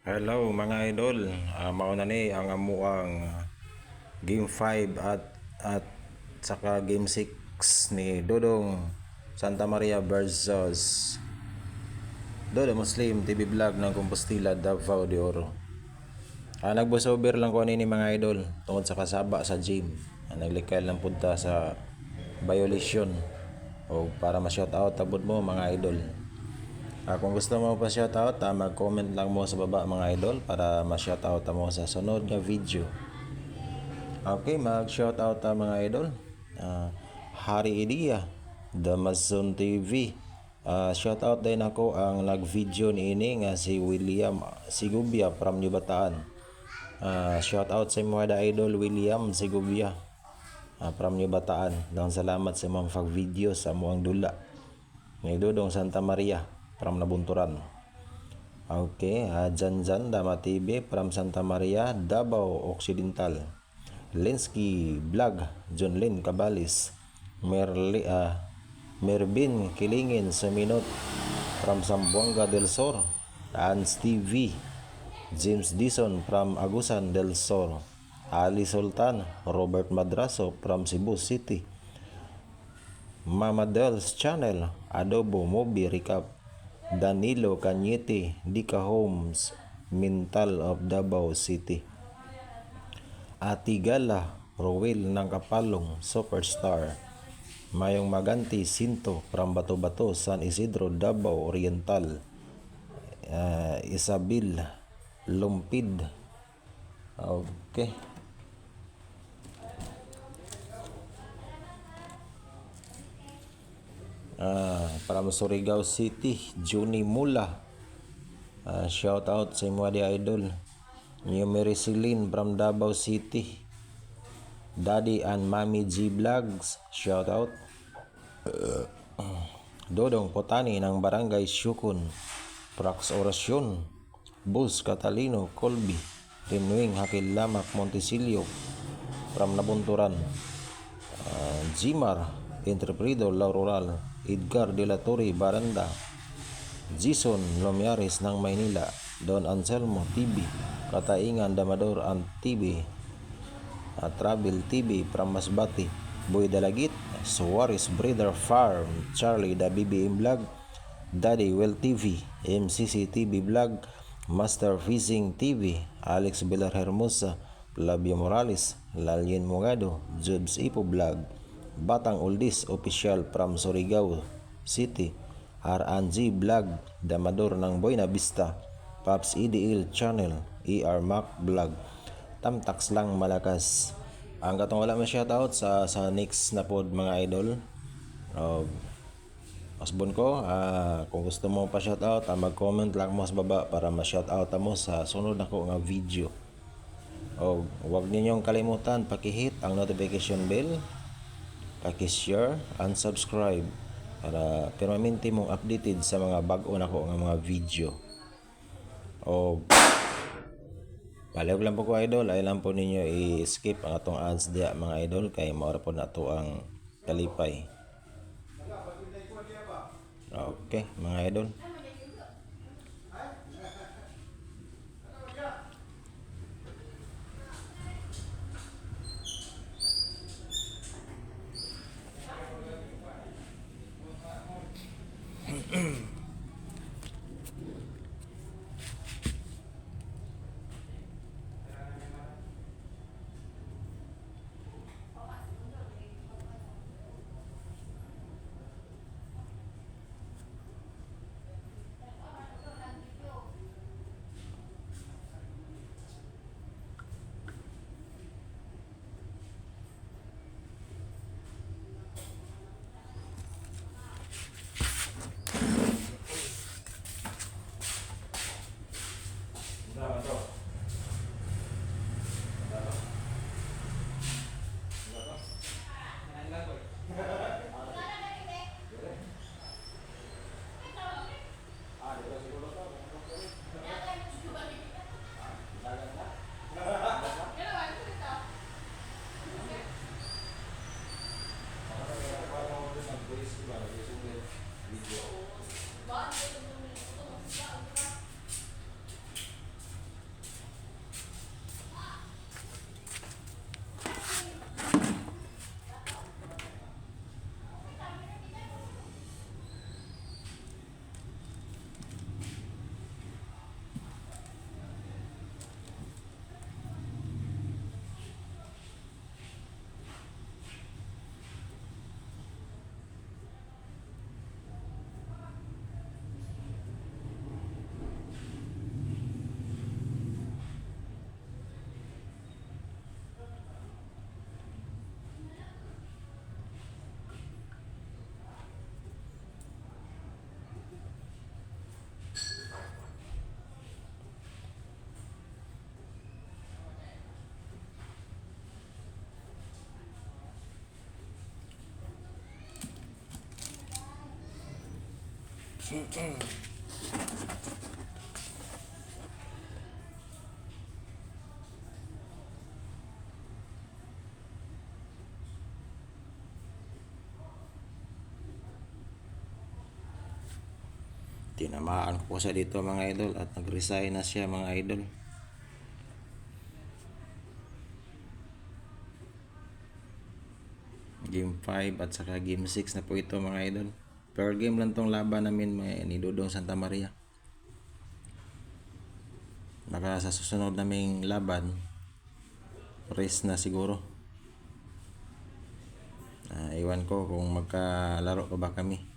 Hello mga idol, mauna ni ang amuang Game 5 at saka Game 6 ni Dodong Santa Maria versus Dodo Muslim TV Vlog ng Compostela, Davao de Oro. Nagbusober lang ko ni mga idol tungkol sa kasaba sa gym. Naglikay lang punta sa violation o para ma-shoutout tabod mo mga idol. Kung gusto mo pa shoutout, mag-comment lang mo sa baba mga idol para ma-shoutout mo sa sunod nga video. Okay, mag-shoutout mga idol. Hari Idia, Damazon TV. Shoutout din ako ang nag-video ni ini nga si William Sigubia from New Bataan. Shoutout sa mga idol William Sigubia from New Bataan. Daghang salamat sa mga pag-video sa muang dula. Ni Dodong Santa Maria from Nabunturan. Okay, Janjan Dama TV from Santa Maria, Davao Occidental. Linsky Vlog, John Lynn Cabalis, Mervin Kilingin Seminot from Zamboanga del Sur, Ans TV, James Dison from Agusan del Sur, Ali Sultan, Robert Madraso from Cebu City, Mama Del's Channel, Adobo Movie Recap, Danilo Cañete, Dika Homes, Mental of Davao City, Atigala Rowel ng Kapalong Superstar, Mayong Maganti Sinto from Bato-Bato, San Isidro, Davao Oriental, Isabil Lumpid. Okay, from Surigao City, Juni Mula. Shout out sa mga di idol. New Merisilin from Davao City, Daddy and Mami G Vlogs, shout out. Dodong Potani ng Barangay Syukon, Prax Orasyon, Bus Catalino Colby, Rinwing Hakil Lamak Montesilio from Nabunturan, Jimar Entrepredo Lauroral, Edgar De La Torre Baranda, Jason Lomiares ng Maynila, Don Anselmo TV, Kataingan Damador and TV, Travel TV from Masbati, Boy Dalagit, Suarez Breeder Farm, Charlie da BBM Vlog, Daddy Well TV, MCC TV Vlog, Master Fishing TV, Alex Villar Hermosa, Flavio Morales, Lalien Mugado, Jobs Ipo Vlog, Batang Oldies Official from Surigao City, RNG Vlog, Damador ng Buena Vista, Pops EDL Channel, ER Mac Vlog, Tamtax lang malakas. Ang katong wala man shoutout sa next na pod mga idol. Asbon ko, kung gusto mo pa shoutout, mag-comment lang mo sa baba para ma-shoutout mo sa sunod nako nga video. Huwag ninyong kalimutan paki-hit ang notification bell, paki-share and subscribe para permanente mong updated sa mga bag-o nako nga mga video. Palihog lang po ko idol, ay lang po ninyo i-skip ang atong ads diya mga idol kay maura po na to ang kalipay. Okay mga idol. Tinamaan ko siya dito mga idol at nag-resign na siya mga idol. Game 5 at saka game 6 na po ito mga idol. Per game lang tong laban namin ni Dodong Santa Maria. Baka sa susunod naming laban, race na siguro. Iwan ko kung magkalaro pa ba kami.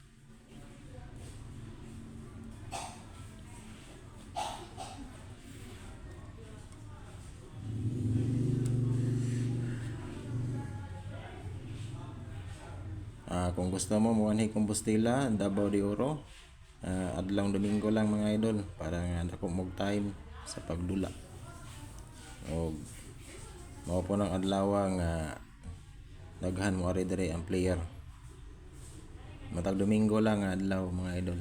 Kung gusto mo muanhi kumbustila Davao de Oro, adlong Domingo lang mga idol para nga dako mog time sa pagdula. O mao po ng adlaw nga daghan mo ari dire ang player. Matag Domingo lang nga adlaw mga idol.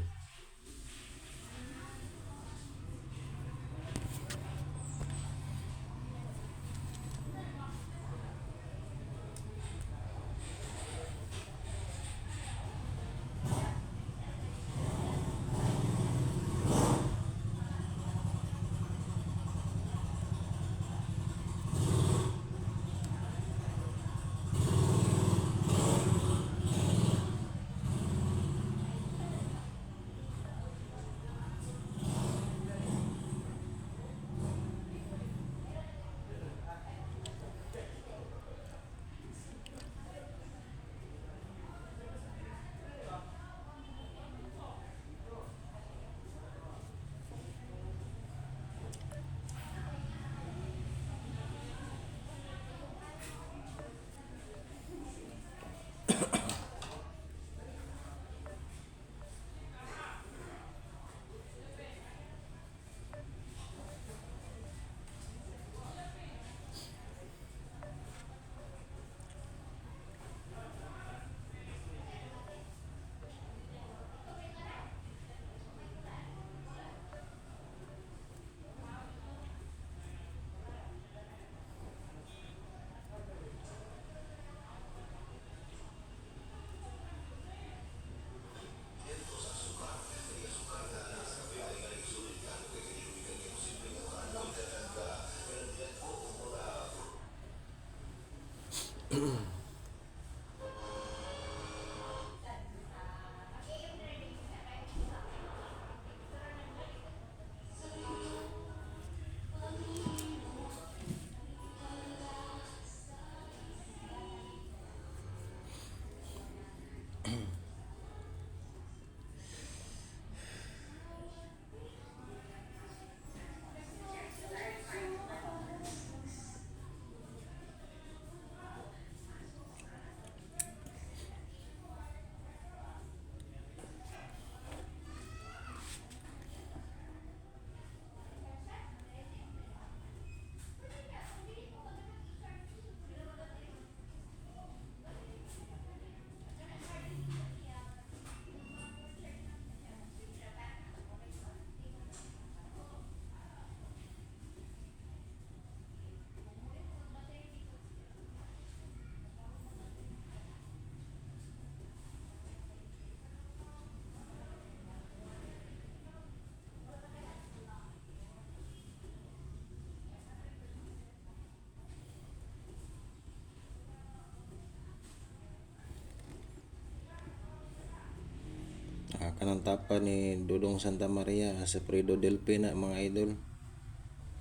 Kanang tapa ni Dodong Santa Maria sa Fredo Delpina mga idol.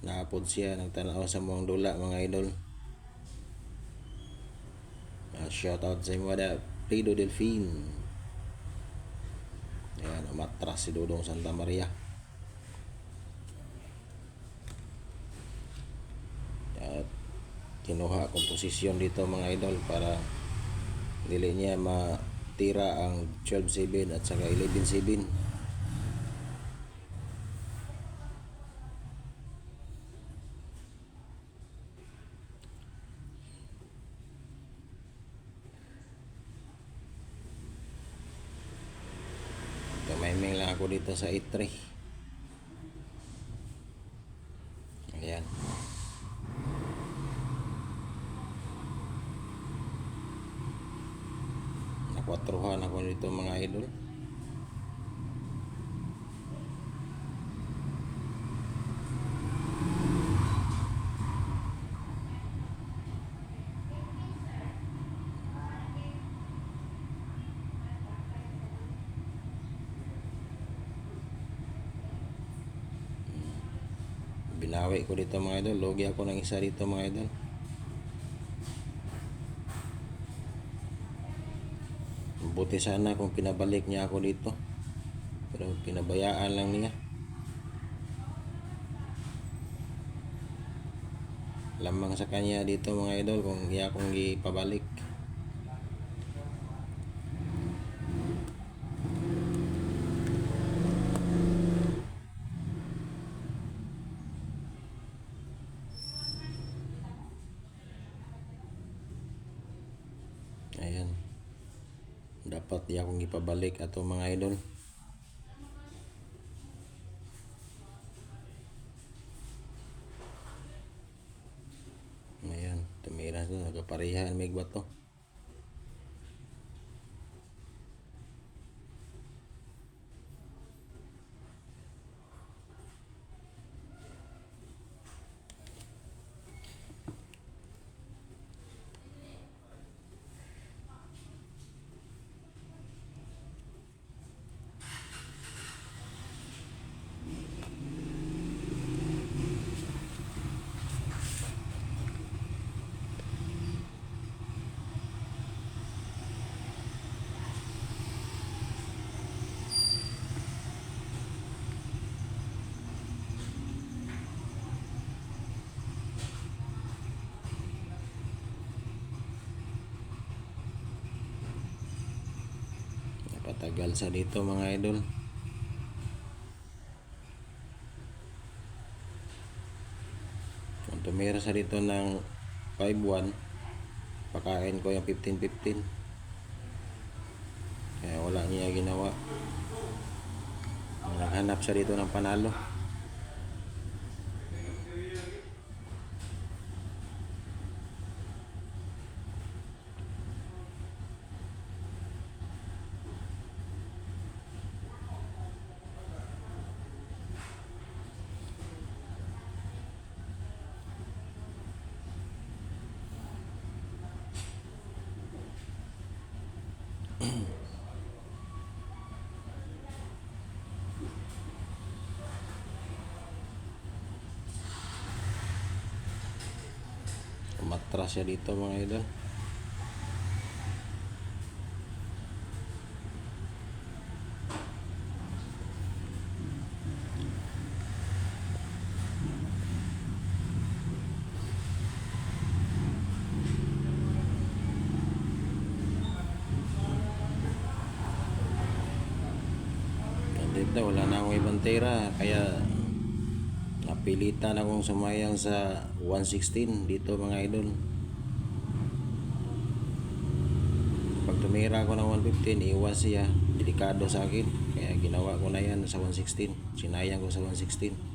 Naapod siya nagtanaw sa mong dula mga idol. Shout out sa mga Fredo Delphin. Ayan, umatras si Dodong Santa Maria. At kinuha akong posisyon dito mga idol para dili niya matira ang 12-7 at saka 11-7. Timing lang ako dito sa 8-3. Ayan. Nakwatruhan ako dito mga idol. Binawi ko dito mga idol. Logi ako ng isa dito mga idol. Buti sana kung pinabalik niya ako dito. Pero pinabayaan lang niya. Lamang sa kanya dito mga idol kung iya akong ipabalik. Ayan. Dapat iya akong ipabalik ato mga idol. Ayan, tumira to, nagaparihan may bato. Napatagal sa dito mga idol. Kung tumira sa dito ng 5-1, pakain ko yung 15-15. Kaya wala niya ginawa. Naghanap siya dito ng panalo. Umatras siya dito mga idol. Dito wala na akong ibang tira, kaya napilitan akong sumayang sa 116 dito mga idol. Pag tumira ako ng 115, iwas siya, delikado sa akin, kaya ginawa ko na yan sa 116. Sinayang ko sa 116.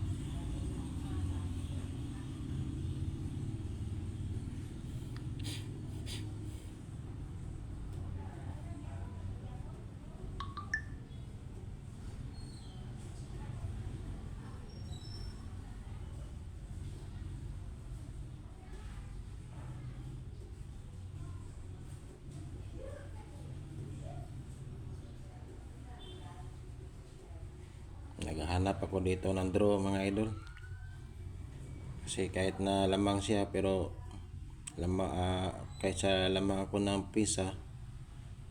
Naghahanap ako dito ng draw mga idol. Kasi kahit na lamang siya, pero kahit sa lamang ako ng pisa,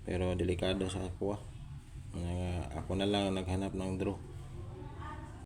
pero delikado sa ako. Ako na lang naghanap ng draw.